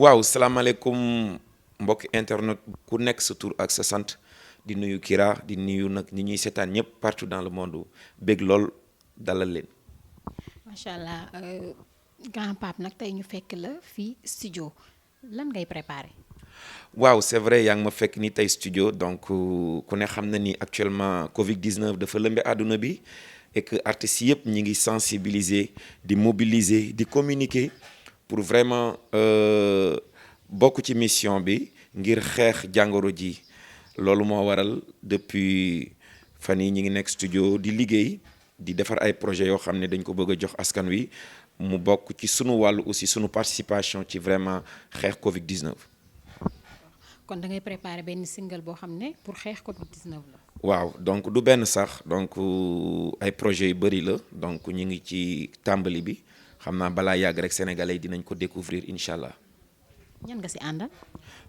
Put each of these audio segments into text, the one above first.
waaw salaamaaleykum mbokk internet ku nekk sa tur ak sa sant di nuyu Kira di nuyu nag ñi ñuy seetaan ñëpp partout dans le monde bég lool dalal leen. macha allah grand pape nag tey ñu fekk la fii studio lan ngay préparé. waaw c'est vrai yaa ngi ma fekk ni tey studio donc ku ne xam na ni actuellement Covid 19 dafa lëmbe àdduna bi et que artistes yëpp ñi ngi sensibiliser di mobiliser di communiquer pour vraiment bokk ci mission bi ngir xeex jàngoro ji loolu moo waral depuis fan yi ñi ngi nekk studio di liggéey di defar ay projets yoo xam ne dañ ko bëgg a jox askan wi mu bokk ci sunu wàllu aussi sunu participation ci vraiment xeex Covid 19. kon da ngay préparé benn single boo xam ne pour xeex Covid 19 la. waaw donc du benn sax donc ay projets yu bëri la donc ñu ngi ci tàmbali bi xam naa balaa yàgg rek sénégalais yi dinañ ko découvrir incha allah. ñan nga si àndal.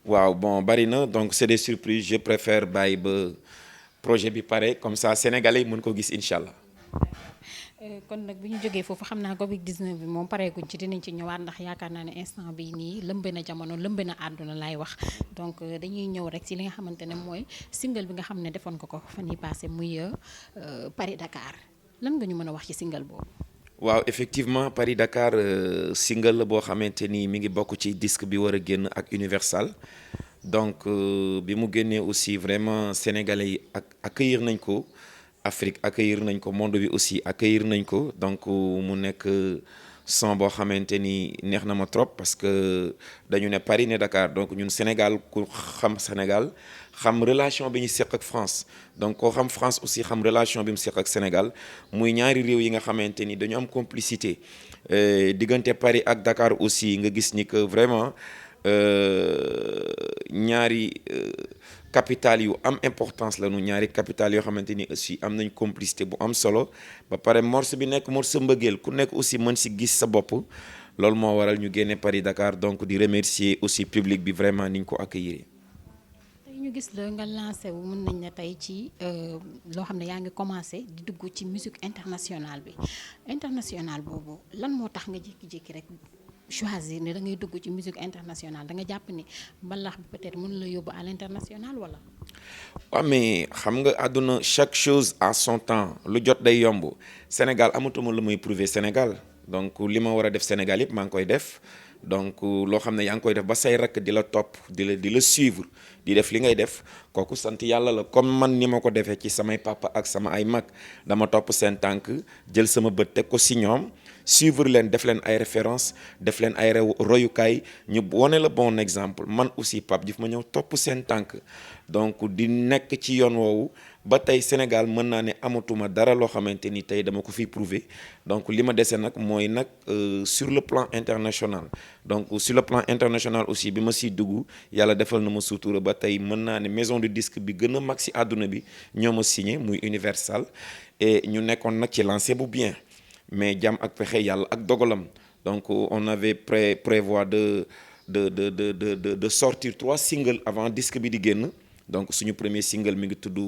waaw bon bari na donc c'est des surprises je préfère bàyyi ba projet bi pare comme ça sénégalais yi mën ko gis incha allah. kon nag bu ñu jógee foofu xam naa Covid 19 bi moom pareeguñ ci dinañ ci ñëwaat ndax yaakaar naa ne instant bi nii lëmbe na jamono lëmbe na àdduna laay wax donc dañuy ñëw rek ci li nga xamante ne mooy single bi nga xam ne defoon ko fan yi passé muy Paris Dakar lan nga ñu mën a wax ci single boobu. waaw effectivement Paris Dakar single la boo xamante ni mi ngi bokk ci disque bi war a génn ak Universal donc bi mu génnee aussi vraiment sénégalais yi accueillir nañ ko. Afrique accueillir nañ ko monde bi aussi accueillir nañ ko donc mu nekk son boo xamante ni neex na ma trop parce que dañu ne Paris ne Dakar donc ñun Sénégal ku xam Sénégal xam relation bi ñu seq ak France donc koo xam France aussi xam relation bi mu seq ak Sénégal muy ñaari réew yi nga xamante ni dañu am complicité diggante Paris ak Dakar aussi nga gis ni que vraiment ñaari capitale yu am importance la ñu ñaari capitale yoo xamante ni aussi am nañ complicité bu am solo ba pare morceau bi nekk morceau mbëggeel ku nekk aussi mën si gis sa bopp loolu moo waral ñu génne Paris Dakar donc di remercier aussi public bi vraiment ni ñu ko accueillir. tey ñu gis la nga lancé wu mën nañ ne tey ci loo xam ne yaa ngi commencé di dugg ci musique internationale bi internationale boobu lan moo tax nga jékki-jékki rek. choisir ne da ngay dugg ci musique internationale da nga jàpp ni mbalax bi peut-être mën la yóbbu à l'international wala. waaw mais xam nga àdduna chaque chose à son temps lu jot day yomb Sénégal amatuma lu muy prouver Sénégal donc li ma war a def Sénégal yëpp maa ngi koy def donc loo xam ne yaa ngi koy def ba say rakk di la topp di la suivre di def li ngay def kooku sant yàlla la comme man ni ma ko defee ci samay papa ak sama ay mag dama topp seen tànk jël sama bët teg ko si ñoom. suivre leen def leen ay référence def leen ay royukaay ñu wane la bon exemple man aussi Pape Diouf ma ñëw topp seen tànk donc di nekk ci yoon woowu ba tey Sénégal mën naa ne amatuma dara loo xamante ni tey dama ko fiy prouver donc li ma dese nag mooy nag sur le plan international donc sur le plan international aussi bi ma siy dugg yàlla defal na ma sutura ba tey mën naa ne maison de disque bi gën a mag si àdduna bi ñoo ma signé muy Universal et ñu nekkoon nag ci lancé bu bien. mais jàmm ak pexe yàlla ak dogalam donc on avait prévoir de sortir 3 singles avant disque bi di génn donc suñu premier single mi ngi tudd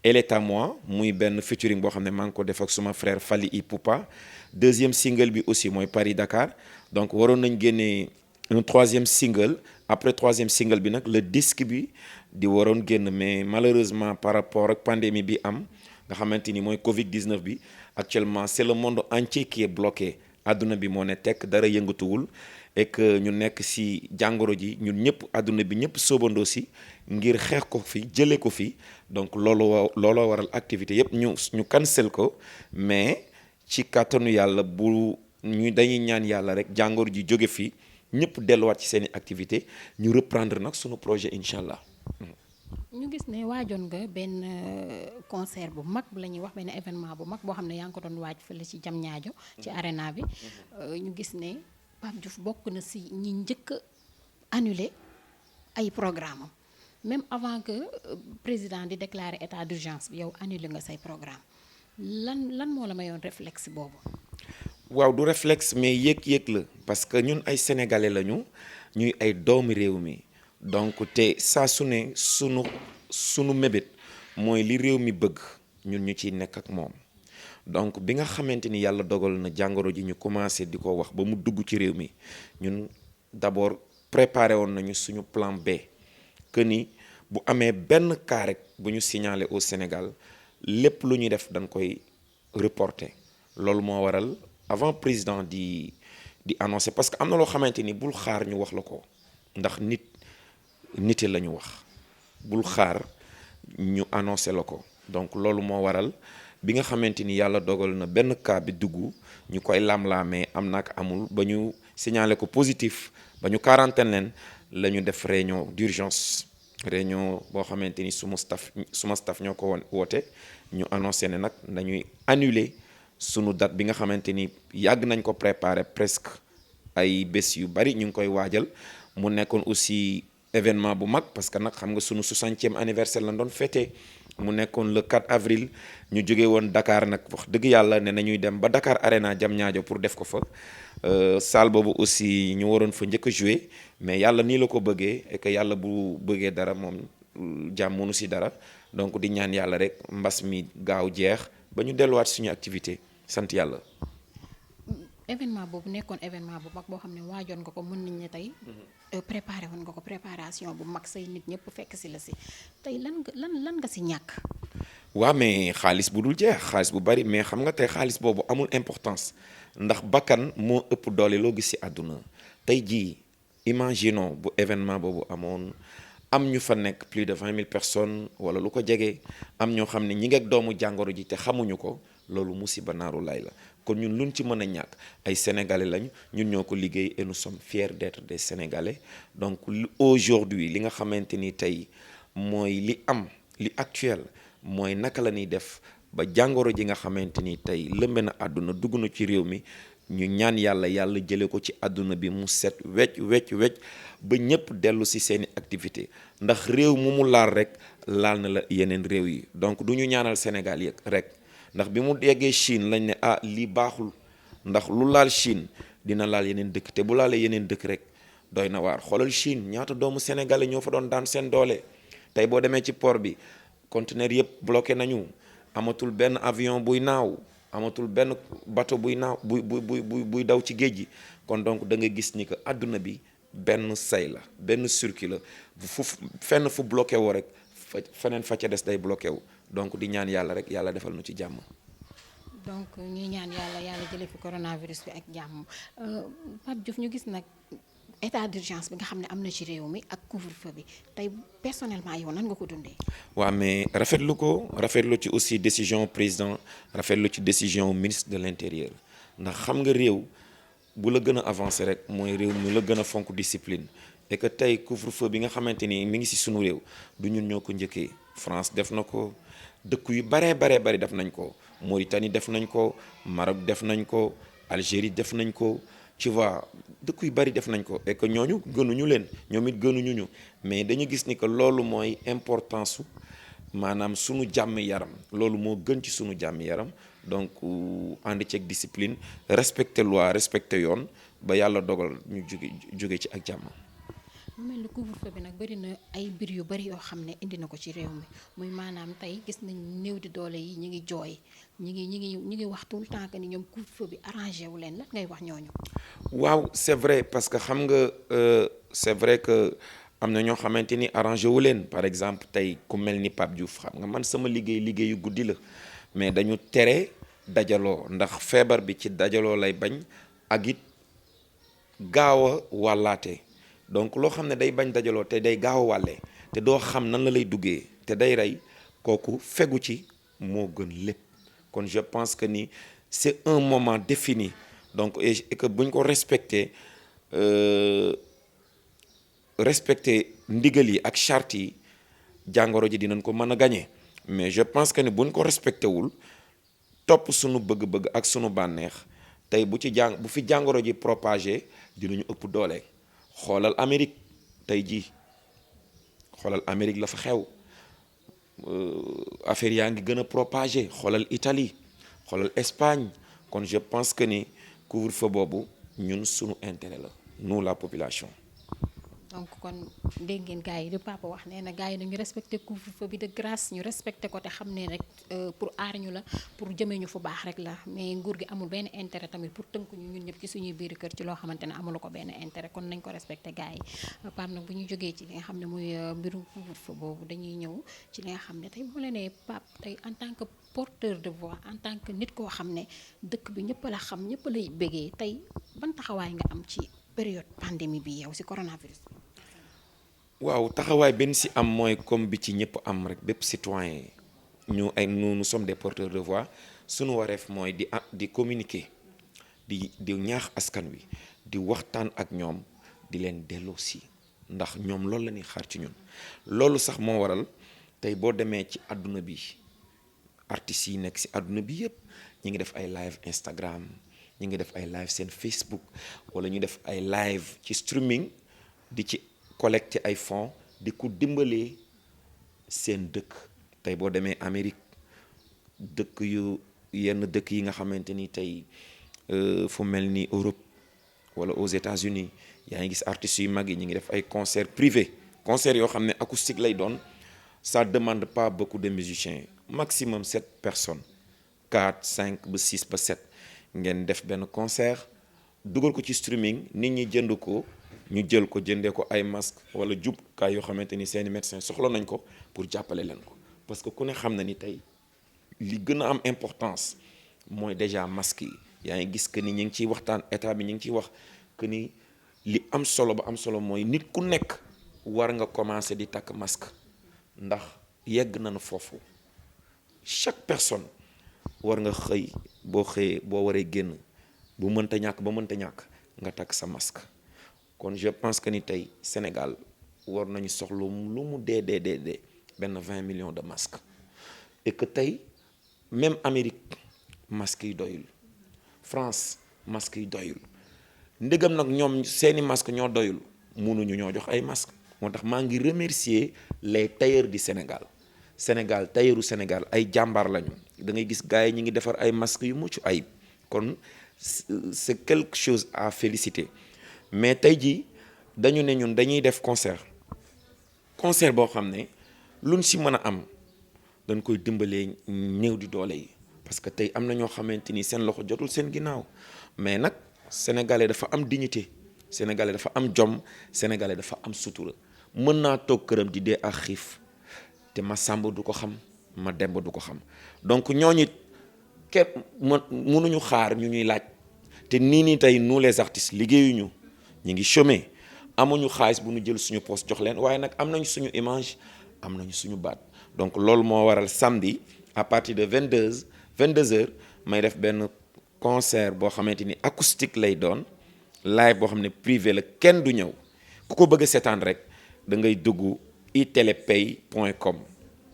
Elle est à moi muy benn featuring boo xam ne maa ngi ko def ak suma frère Fally Ipupa deuxième single bi aussi mooy Paris Dakar donc waroon nañ génnee un 3e single après 3e single bi nag le disque bi di waroon génn mais malheureusement par rapport ak pandémie bi am nga xamante ni mooy Covid 19 bi actuellement c'est le monde entier qui est bloqué adduna bi moo ne tekk dara yëngatuwul et que ñu nekk ci jàngoro ji ñun ñëpp adduna bi ñëpp soobandoo ci ngir xeex ko fi jëlee ko fi donc looloo waral activité yëpp ñu cancel ko mais ci kàttanu yàlla bu ñu dañuy ñaan yàlla rek jàngoro ji jóge fi ñëpp delluwaat ci seeni activité ñu reprendre nag sunu projet incha allah. ñu gis ne waajoon nga benn concert bu mag la ñuy wax benn événement bu mag boo xam ne yaa ngi ko doon waaj fële ci Diamniadio ci arena bi ñu gis ne Pape Diouf bokk na ci ñi njëkk annulé ay programme am même avant que président di déclarer état d'urgence bi yow annulé nga say programme lan moo la mayoon réflexe boobu. waaw du réflexe mais yëg-yëg la parce que ñun ay sénégalais lañu ñuy ay doomu réew mi. donc te saa su ne sunu mébét mooy li réew mi bëgg ñun ñu ciy nekk ak moom donc bi nga xamante ni yàlla dogal na jàngoro ji ñu commencé di ko wax ba mu dugg ci réew mi ñun d'abord préparé woon nañu suñu plan B que ni bu amee benn cas rek bu ñu signalé au Sénégal lépp lu ñuy def dañ koy reporter loolu moo waral avant président di annoncer parce que am na loo xamante ni bul xaar ñu wax la ko ndax nite la ñu wax bul xaar ñu annoncé la ko donc loolu moo waral bi nga xamante ni yàlla dogal na benn cas bi dugg ñu koy lam-laamee am nak amul ba ñu signalé ko positif ba ñu quarantaine leen la ñu def réunion d'urgence réunion boo xamante ni suma staff ñoo ko woon woote ñu annoncé ne nag dañuy annuler sunu date bi nga xamante ni yàgg nañ ko préparer presque ay bés yu bari ñu ngi koy waajal mu nekkoon aussi événement bu mag parce que nag xam nga sunu 60e anniversaire la doon fêté mu nekkoon le 4 avril ñu jóge woon Dakar nag wax dëgg yàlla ne nañuy dem ba Dakar Arena Diamniadio pour def ko fa salle boobu aussi ñu waroon fa njëkk a jouer mais yàlla nii la ko bëggee et que yàlla bu bëggee dara moom jàmm mënu si dara donc di ñaan yàlla rek mbas mi gaaw jeex ba ñu delluwaat suñu activité sant yàlla. événement boobu nekkoon événement bu mag boo xam ne waajoon nga ko mën nañ ne tey préparé woon nga ko préparation bu mag say nit ñëpp fekk si la si tey lan nga si ñàkk. waaw mais xaalis bu dul jeex xaalis bu bari mais xam nga tey xaalis boobu amul importance ndax bakkan moo ëpp doole loo gis ci àdduna tey jii imaginons bu événement boobu amoon am ñu fa nekk plus de 20 000 personnes wala lu ko jege am ñoo xam ne ñi ngi ak doomu jàngoro ji te xamuñu ko loolu musiba naaru lay la kon ñun luñ ci mën a ñàkk ay sénégalais lañu ñun ñoo ko liggéey et nous sommes fiers d'être des sénégalais donc aujourd'hui li nga xamante ni tey mooy li actuel mooy naka la ñuy def ba jàngoro ji nga xamante ni tey lëmbe na àdduna dugg na ci réew mi ñu ñaan yàlla jële ko ci àdduna bi mu set wecc ba ñëpp dellu ci seeni activité ndax réew mu laal rek laal na la yeneen réew yi donc du ñu ñaanal Sénégal yi rek ndax bi mu yeggee Chine lañ ne lii baaxul ndax lu laal Chine dina laal yeneen dëkk te bu laalee yeneen dëkk rek doy na waar xoolal Chine ñaata doomu sénégalais ñoo fa doon daan seen doole tey boo demee ci port bi conteneur yëpp bloqué nañu amatul benn avion buy naaw amatul benn bateau buy naaw buy daw ci géej gi kon donc da nga gis ni que àdduna bi benn say la benn circuit la fenn fu bloqué woo rek feneen fa ca des day bloqué wu donc di ñaan yàlla rek yàlla defal nu ci jàmm. donc ñuy ñaan yàlla jëlee fi coronavirus bi ak jàmm Pape Diouf ñu gis nag état d'urgence bi nga xam ne am na ci réew mi ak couvre-feu bi tey personnellement yow nan nga ko dundee. waaw mais rafetlu ci aussi décision président rafetlu ci décision ministre de l'intérieur ndax xam nga réew bu la gën a avancé rek mooy réew mi la gën a fonk discipline et que tey couvre-feu bi nga xamante ni mi ngi ci sunu réew du ñun ñoo ko njëkkee France def na ko dëkk yu bari def nañ ko Mauritanie def nañ ko Maroc def nañ ko Algérie def nañ ko. tu vois dëkk yu bari def nañ ko et que ñooñu gënuñu leen ñoom it gënuñu ñu mais dañu gis ni que loolu mooy importance su maanaam sunu jàmm yaram loolu moo gën ci sunu jàmm yaram donc ànd ceeg discipline respecter loi respecter yoon ba yàlla dogal ñu jóge ci ak jàmm. mu mel ni couvre-feu bi nag bari na ay mbir yu bari yoo xam ne indi na ko ci réew mi muy maanaam tey gis nañ néew di doole yi ñu ngi jooy ñu ngi wax tout le temps que ni ñoom couvre-feu bi arrangé wu leen lan ngay wax ñooñu. waaw c'est vrai parce que xam nga c'est vrai que am na ñoo xamante ni arrangé wu leen par exemple tey ku mel ni Pape Diouf xam nga man sama liggéeyu guddi la mais dañu tere dajaloo ndax feebar bi ci dajaloo lay bañ ak it gaaw a wàllaate. donc loo xam ne day bañ dajaloo te day gaaw a wàlle te doo xam nan la lay duggee te day rey kooku fegu ci moo gën lépp kon je pense que ni c'est un moment défini donc et que buñ ko respecter ndigal yi ak charte yi jàngoro ji dinañ ko mën a gagner mais je pense que ni buñ ko respecté wul topp sunu bëgg-bëgg ak sunu bànneex tey bu fi jàngoro ji propagé dinañu ëpp doole. xoolal Amérique tey jii xoolal Amérique la fa xew affaire yaa ngi gën a propagé xoolal Italie xoolal Espagne kon je pense que ni couvre-feu boobu ñun sunu intérêt la nous la population. donc kon dégg ngeen gars yi di papa wax nee na gars yi nañu respecté couvre-feu bi de grâce ñu respecté ko te xam ne rek pour aar ñu la pour jëmee ñu fu baax rek la mais nguur gi amul benn intérêt tamit pour tënk ñu ñun ñëpp ci suñuy biir kër ci loo xamante ne amulu ko benn intérêt kon nañ ko respecté gars yi Pape nag bu ñu jógee ci li nga xam ne muy mbirum couvre-feu boobu dañuy ñëw ci li nga xam ne tey bu la nee Pape tey en tant que porteur de voix en tant que nit koo xam ne dëkk bi ñëpp la xam ñëpp lay bégee tey ban taxawaay nga am ci période pandémie bi yow ci coronavirus. waaw taxawaay benn si am mooy comme bi ci ñëpp am rek bépp citoyen nous sommes des porteurs de voix suñu wareef mooy di communiquer di ñaax askan wi di waxtaan ak ñoom di leen delloosi ndax ñoom loolu la ñuy xaar ci ñun loolu sax moo waral tey boo demee ci àdduna bi artistes yi nekk si àdduna bi yëpp ñi ngi def ay live Instagram ñi ngi def ay live seen Facebook wala ñu def ay live ci streaming di ci collecter ay fonds di ko dimbalee seen dëkk tey boo demee Amérique dëkk yenn dëkk yi nga xamante ni tey fu mel ni Europe wala aux États-Unis yaa ngi gis artistes yu mag yi ñu ngi def ay concerts privés concerts yoo xam ne acoustique lay doon ça demande pas beaucoup de musiciens maximum 7 personnes 4 5 ba 6 ba 7 ngeen def benn concert dugal ko ci streaming nit ñi jënd ko ñu jël ko jëndee ko ay masque wala jubkaay yoo xamante ni seeni médecin soxla nañ ko pour jàppale leen ko parce que ku ne xam na ni tey li gën a am importance mooy déjà masque yi yaa ngi gis que ni ñu ngi ciy waxtaan état bi ñu ngi ciy wax que ni li am solo ba am solo mooy nit ku nekk war nga commencer di takk masque ndax yegg nañu foofu chaque personne war nga xëy boo xëyee boo waree génn bu mënta ñàkk ba mënta ñàkk nga takk sa masque kon je pense que ni tey Sénégal war nañu soxla lu mu dee benn 20 millions de masques et que tey même Amérique masques yi doyul France masques yi doyul ndegam nag ñoom seeni masques ñoo doyul mënuñu ñoo jox ay masques moo tax maa ngi remercier les tailleurs du Sénégal tailleuru Sénégal ay jàmbaar lañu da ngay gis gars yi ñi ngi defar ay masques yu mucc ayib kon c'est quelque chose à féliciter mais tey jii dañu ne ñun dañuy def concert boo xam ne luñ si mën a am dañ koy dimbalee néew di doole yi parce que tey am na ñoo xamante ni seen loxo jotul seen ginnaaw mais nag sénégalais dafa am dignité sénégalais dafa am jom sénégalais dafa am sutura mën naa toog këram di dee ak xiif te ma sàmb du ko xam ma demb du ko xam donc ñooñu képp mënuñu xaar ñu ñuy laaj te nii tey nous les artistes liggéeyuñu ñu ngi chômer amuñu xaalis bu ñu jël suñu poste jox leen waaye nag am nañu suñu image am nañu suñu baat donc loolu moo waral samedi à partir de 22 heures may def benn concert boo xamante ni acoustique lay doon live boo xam ne privé la kenn du ñëw ku ko bëgg a seetaan rek da ngay dugg itelepay.com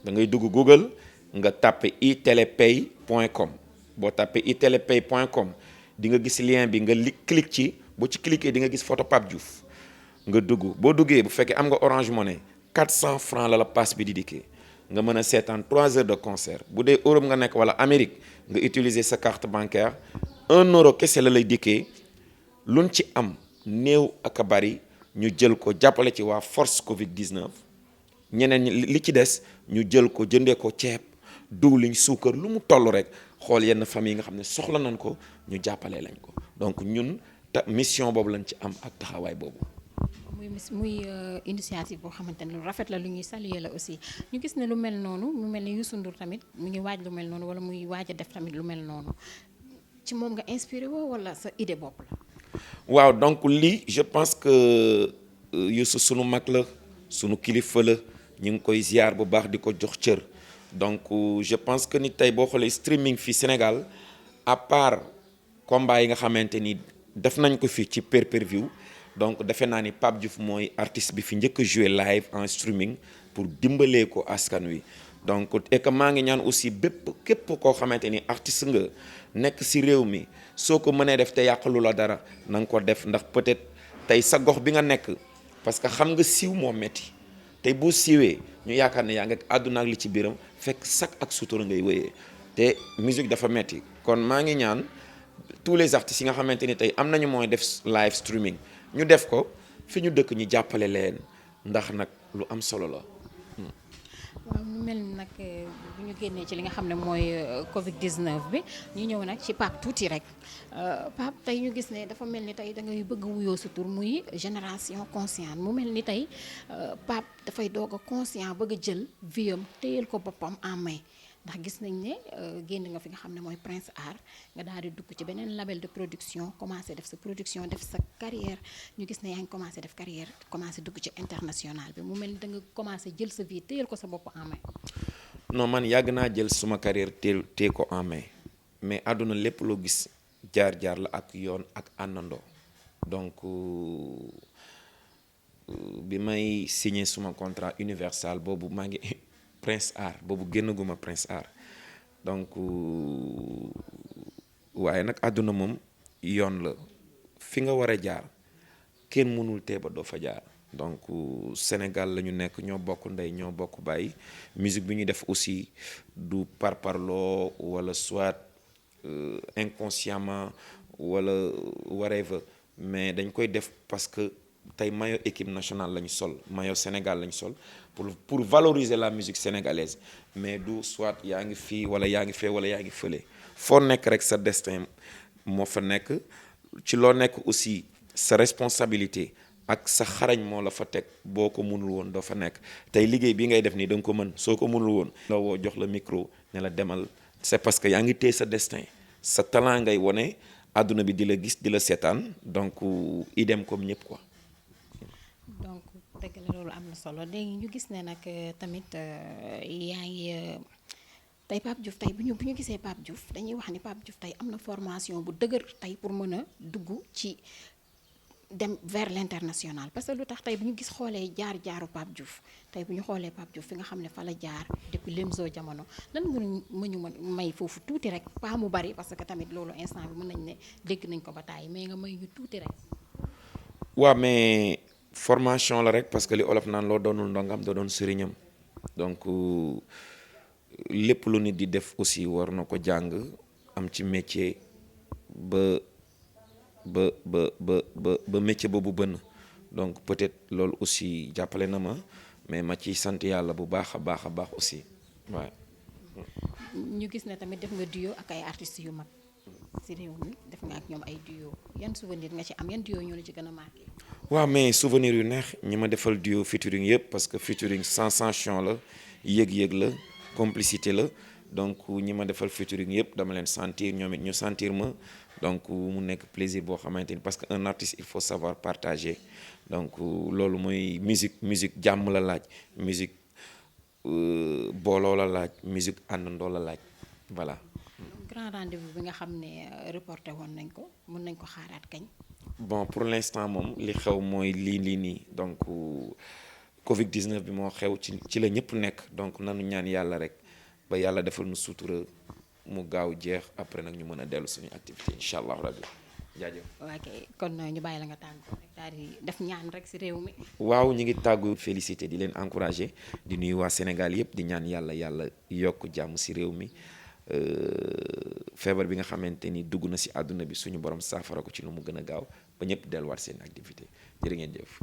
da ngay dugg Google nga tàppe itelepay.com boo tàppe itelepay.com di nga gis lien bi nga clique ci boo ci cliquer di nga gis photo Pape Diouf nga dugg boo duggee bu fekkee am nga Orange Money 400 francs la passe bi di dikkee nga mën a seetaan 3 heures de concert bu dee Europe nga nekk wala Amérique nga utiliser sa carte bancaire 1 euro kese la lay dikkee luñ ci am néew ak a bari ñu jël ko jàppale ci waa force Covid 19 ñeneen ñi li ci des ñu jël ko jëndee ko ceeb diwlin suukar lu mu toll rek xool yenn famille yi nga xam ne soxla nañ ko ñu jàppale lañ ko donc ñun mission boobu lañ ci am ak taxawaay boobu. muy initiative boo xamante ne lu rafet la lu ñuy saluer la aussi ñu gis ne lu mel noonu mu mel ni Youssou Ndour tamit mu ngi waaj lu mel noonu wala muy waaj a def tamit lu mel noonu ci moom nga inspiré woo wala sa idée bopp la. waaw donc lii je pense que Youssou sunu mag la sunu kilifa la ñu ngi koy ziar bu baax di ko jox cër donc je pense que ni tey boo xoolee streaming fii Sénégal à part combat yi nga xamante ni def nañ ko fii ci pay-per-view donc defe naa ni Pape Diouf mooy artiste bi fi njëkk a jouer live en streaming pour dimbalee ko askan wi donc et que maa ngi ñaan aussi képp koo xamante ni artiste nga nekk ci réew mi soo ko mënee def te yàqalu la dara na nga ko def ndax peut-être tey sa gox bi nga nekk parce que xam nga siiw moo metti tey boo siiwee ñu yaakaar ne yaa ngi àdduna ak li ci biiram fekk sak ak sutura ngay wéyee te musique dafa metti kon maa ngi ñaan tous les artistes yi nga xamante ni tey am nañu mooy def live streaming ñu def ko fi ñu dëkk ñu jàppale leen ndax nag lu am solo la. waaw mu mel ni nag bu ñu génnee ci li nga xam ne mooy Covid 19 bi ñu ñëw nag ci Pape tuuti rek Pape tey ñu gis ne dafa mel ni tey da ngay bëgg a wuyoo sa tur muy génération consciente mu mel ni tey Pape dafay doog a conscient bëgg a jël vie am téyel ko boppam en main ndax gis nañ ne génn nga fi nga xam ne mooy Prince Art nga daal di dugg ci beneen label de production commencé def sa production def sa carrière ñu gis ne yaa ngi commencé def carrière commencé dugg ci international bi mu mel ni da nga commencé jël sa vie téyel ko sa bopp en main. non man yàgg naa jël suma carrière téye ko en main mais àdduna lépp loo gis jaar-jaar la ak yoon ak àndandoo donc bi may signé suma contrat Universal boobu maa ngi Prince Art boobu génnaguma Prince Art donc waaye nag àdduna moom yoon la fi nga war a jaar kenn mënul tee ba doo fa jaar donc Sénégal la ñu nekk ñoo bokk ndey ñoo bokk bàyyi musique bi ñuy def aussi du parparloo wala soit inconsciemment wala whatever mais dañ koy def parce que tey maillot équipe nationale la ñu sol maillot Sénégal la ñu sol pour valoriser la musique sénégalaise mais du soit yaa ngi fii wala yaa ngi fee wala yaa ngi fële foo nekk rek sa destin moo fa nekk ci loo nekk aussi sa responsabilité ak sa xarañ moo la fa teg boo ko mënul woon doo fa nekk tey liggéey bi ngay def nii da nga ko mën soo ko mënul woon la woo jox la micro ne la demal c'est parce que yaa ngi téye sa destin sa talent ngay wone àdduna bi di la gis di la seetaan donc idem comme ñëpp quoi. donc dëgg la loolu am na solo léegi ñu gis ne nag tamit yaa ngi tey Pape Diouf tey bu ñu gisee Pape Diouf dañuy wax ni Pape Diouf tey am na formation bu dëgër tey pour mën a dugg ci dem vers l'international parce que lu tax tey bu ñu gis xoolee jaar-jaaru Pape Diouf tey bu ñu xoolee Pape Diouf fi nga xam ne fa la jaar depuis Lemzo jamono lan mënu may foofu tuuti rek pas mu bari parce que tamit loolu instant bi mën nañ ne dégg nañ ko ba tàyyi mais nga may ñu tuuti rek. waaw mais formation la rek parce que li olof naan loo doonul ndongam doo doon sëriñam donc lépp lu nit di def aussi war na ko jàng am ci métier ba métier boobu bënn donc peut-être loolu aussi jàppale na ma mais ma ciy sant yàlla bu baax a baax a baax aussi waaw. ñu gis ne tamit def nga duo ak ay artistes yu mag ci réew mi def nga ak ñoom ay duo yan souvenir nga ci am yan duo ñoo la ci gën a marqué. waaw mais souvenir yu neex ñi ma defal duo featuring yëpp parce que featuring sensation la yëg-yëg la complicité la donc ñi ma defal featuring yëpp dama leen sentir ñoom it ñu sentir ma donc mu nekk plaisir boo xamante ni parce que un artiste il faut savoir partager donc loolu mooy musique jàmm la laaj musique booloo la laaj musique àndandoo la laaj voilà. grand rendez-vous bi nga xam ne reporté woon nañ ko mën nañ ko xaaraat kañ. bon pour l'instant moom li xew mooy lii nii donc Covid 19 bi moo xew ci la ñëpp nekk donc nanu ñaan yàlla rek ba yàlla defal nu sutura mu gaaw jeex après nag ñu mën a dellu suñu activité incha allah rabbi jaajëf. ok kon ñu bàyyi la nga tàggu rek daal di def ñaan rek ci réew mi. waaw ñu ngi tàggu félicité di leen encourager di nuyu waa Sénégal yëpp di ñaan yàlla yokk jàmm ci réew mi feebar bi nga xamante ni dugg na ci àdduna bi suñu borom saafara ko ci lu mu gën a gaaw ba ñëpp delluwaat seen activité jërë ngeen jëf.